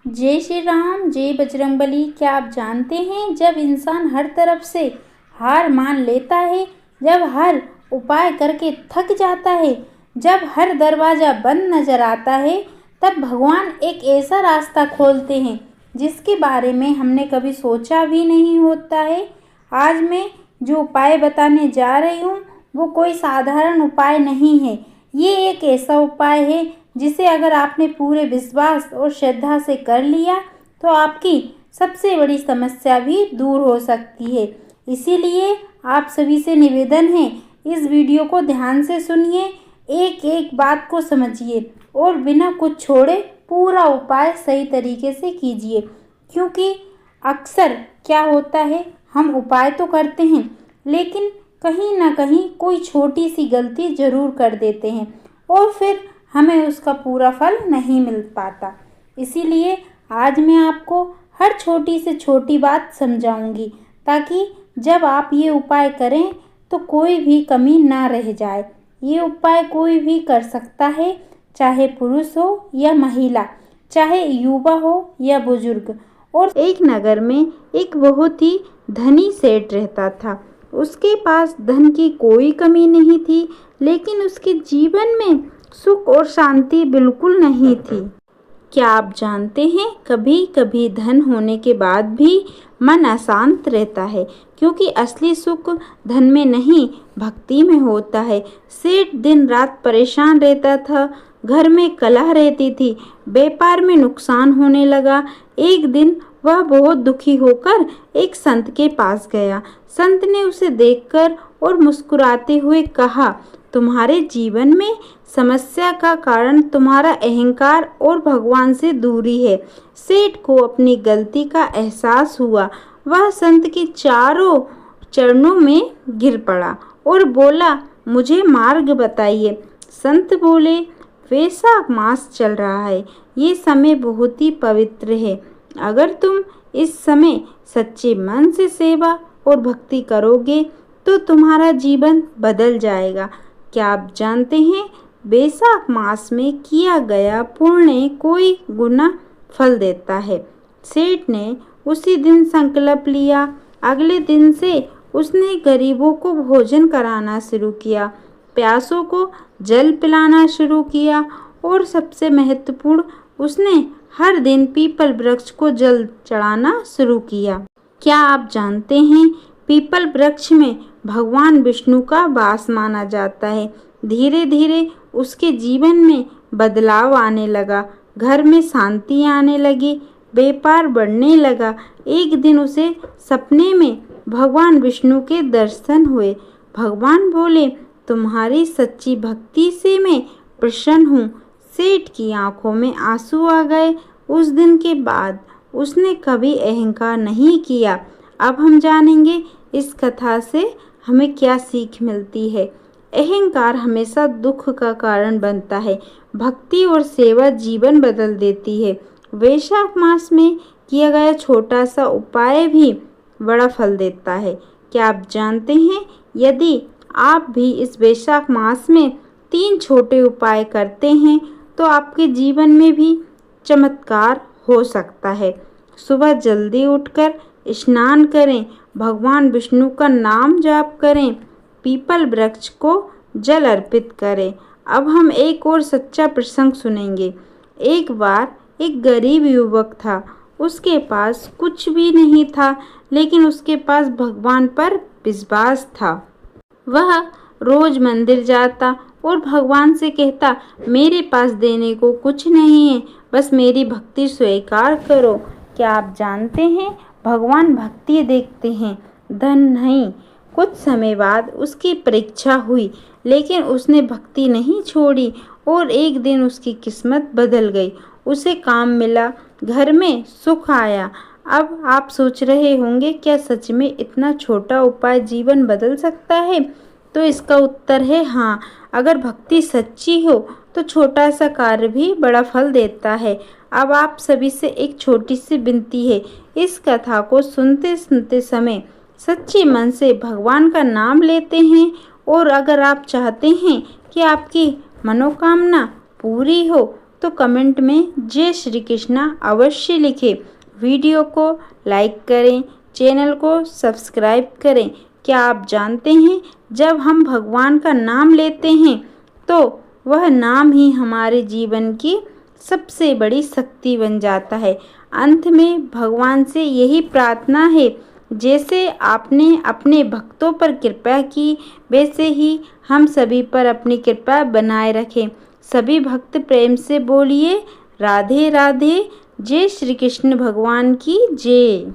जय श्री राम, जय बजरंगबली। क्या आप जानते हैं, जब इंसान हर तरफ से हार मान लेता है, जब हर उपाय करके थक जाता है, जब हर दरवाज़ा बंद नज़र आता है, तब भगवान एक ऐसा रास्ता खोलते हैं जिसके बारे में हमने कभी सोचा भी नहीं होता है। आज मैं जो उपाय बताने जा रही हूँ वो कोई साधारण उपाय नहीं है। ये एक ऐसा उपाय है जिसे अगर आपने पूरे विश्वास और श्रद्धा से कर लिया तो आपकी सबसे बड़ी समस्या भी दूर हो सकती है। इसीलिए आप सभी से निवेदन है, इस वीडियो को ध्यान से सुनिए, एक एक बात को समझिए और बिना कुछ छोड़े पूरा उपाय सही तरीके से कीजिए। क्योंकि अक्सर क्या होता है, हम उपाय तो करते हैं लेकिन कहीं ना कहीं कोई छोटी सी गलती ज़रूर कर देते हैं और फिर हमें उसका पूरा फल नहीं मिल पाता। इसीलिए आज मैं आपको हर छोटी से छोटी बात समझाऊंगी ताकि जब आप ये उपाय करें तो कोई भी कमी ना रह जाए। ये उपाय कोई भी कर सकता है, चाहे पुरुष हो या महिला, चाहे युवा हो या बुजुर्ग। और एक नगर में एक बहुत ही धनी सेठ रहता था। उसके पास धन की कोई कमी नहीं थी, लेकिन उसके जीवन में सुख और शांति बिल्कुल नहीं थी। क्या आप जानते हैं, कभी कभी धन होने के बाद भी मन अशांत रहता है, क्योंकि असली सुख धन में नहीं भक्ति में होता है। सेठ दिन रात परेशान रहता था, घर में कलह रहती थी, व्यापार में नुकसान होने लगा। एक दिन वह बहुत दुखी होकर एक संत के पास गया। संत ने उसे देखकर और मुस्कुराते हुए कहा, तुम्हारे जीवन में समस्या का कारण तुम्हारा अहंकार और भगवान से दूरी है। सेठ को अपनी गलती का एहसास हुआ। वह संत के चारों चरणों में गिर पड़ा और बोला, मुझे मार्ग बताइए। संत बोले, वैशाख मास चल रहा है, ये समय बहुत ही पवित्र है। अगर तुम इस समय सच्चे मन से सेवा और भक्ति करोगे तो तुम्हारा जीवन बदल जाएगा। क्या आप जानते हैं, वैशाख मास में किया गया पुण्य कोई गुना फल देता है। सेठ ने उसी दिन संकल्प लिया। अगले दिन से उसने गरीबों को भोजन कराना शुरू किया, प्यासों को जल पिलाना शुरू किया और सबसे महत्वपूर्ण, उसने हर दिन पीपल वृक्ष को जल चढ़ाना शुरू किया। क्या आप जानते हैं, पीपल वृक्ष में भगवान विष्णु का वास माना जाता है। धीरे धीरे उसके जीवन में बदलाव आने लगा, घर में शांति आने लगी, व्यापार बढ़ने लगा। एक दिन उसे सपने में भगवान विष्णु के दर्शन हुए। भगवान बोले, तुम्हारी सच्ची भक्ति से मैं प्रसन्न हूँ। सेठ की आंखों में आंसू आ गए। उस दिन के बाद उसने कभी अहंकार नहीं किया। अब हम जानेंगे इस कथा से हमें क्या सीख मिलती है। अहंकार हमेशा दुख का कारण बनता है, भक्ति और सेवा जीवन बदल देती है। वैशाख मास में किया गया छोटा सा उपाय भी बड़ा फल देता है। क्या आप जानते हैं, यदि आप भी इस वैशाख मास में 3 छोटे उपाय करते हैं तो आपके जीवन में भी चमत्कार हो सकता है। सुबह जल्दी उठकर स्नान करें, भगवान विष्णु का नाम जाप करें, पीपल वृक्ष को जल अर्पित करें। अब हम एक और सच्चा प्रसंग सुनेंगे। एक बार एक गरीब युवक था। उसके पास कुछ भी नहीं था, लेकिन उसके पास भगवान पर विश्वास था। वह रोज मंदिर जाता और भगवान से कहता, मेरे पास देने को कुछ नहीं है, बस मेरी भक्ति स्वीकार करो। क्या आप जानते हैं, भगवान भक्ति देखते हैं, धन नहीं। कुछ समय बाद उसकी परीक्षा हुई, लेकिन उसने भक्ति नहीं छोड़ी और एक दिन उसकी किस्मत बदल गई। उसे काम मिला, घर में सुख आया। अब आप सोच रहे होंगे, क्या सच में इतना छोटा उपाय जीवन बदल सकता है? तो इसका उत्तर है हाँ। अगर भक्ति सच्ची हो तो छोटा सा कार्य भी बड़ा फल देता है। अब आप सभी से एक छोटी सी विनती है, इस कथा को सुनते सुनते समय सच्चे मन से भगवान का नाम लेते हैं और अगर आप चाहते हैं कि आपकी मनोकामना पूरी हो तो कमेंट में जय श्री कृष्णा अवश्य लिखें। वीडियो को लाइक करें, चैनल को सब्सक्राइब करें। क्या आप जानते हैं जब हम भगवान का नाम लेते हैं तो वह नाम ही हमारे जीवन की सबसे बड़ी शक्ति बन जाता है। अंत में भगवान से यही प्रार्थना है, जैसे आपने अपने भक्तों पर कृपा की वैसे ही हम सभी पर अपनी कृपा बनाए रखें। सभी भक्त प्रेम से बोलिए राधे राधे। जय श्री कृष्ण भगवान की जय।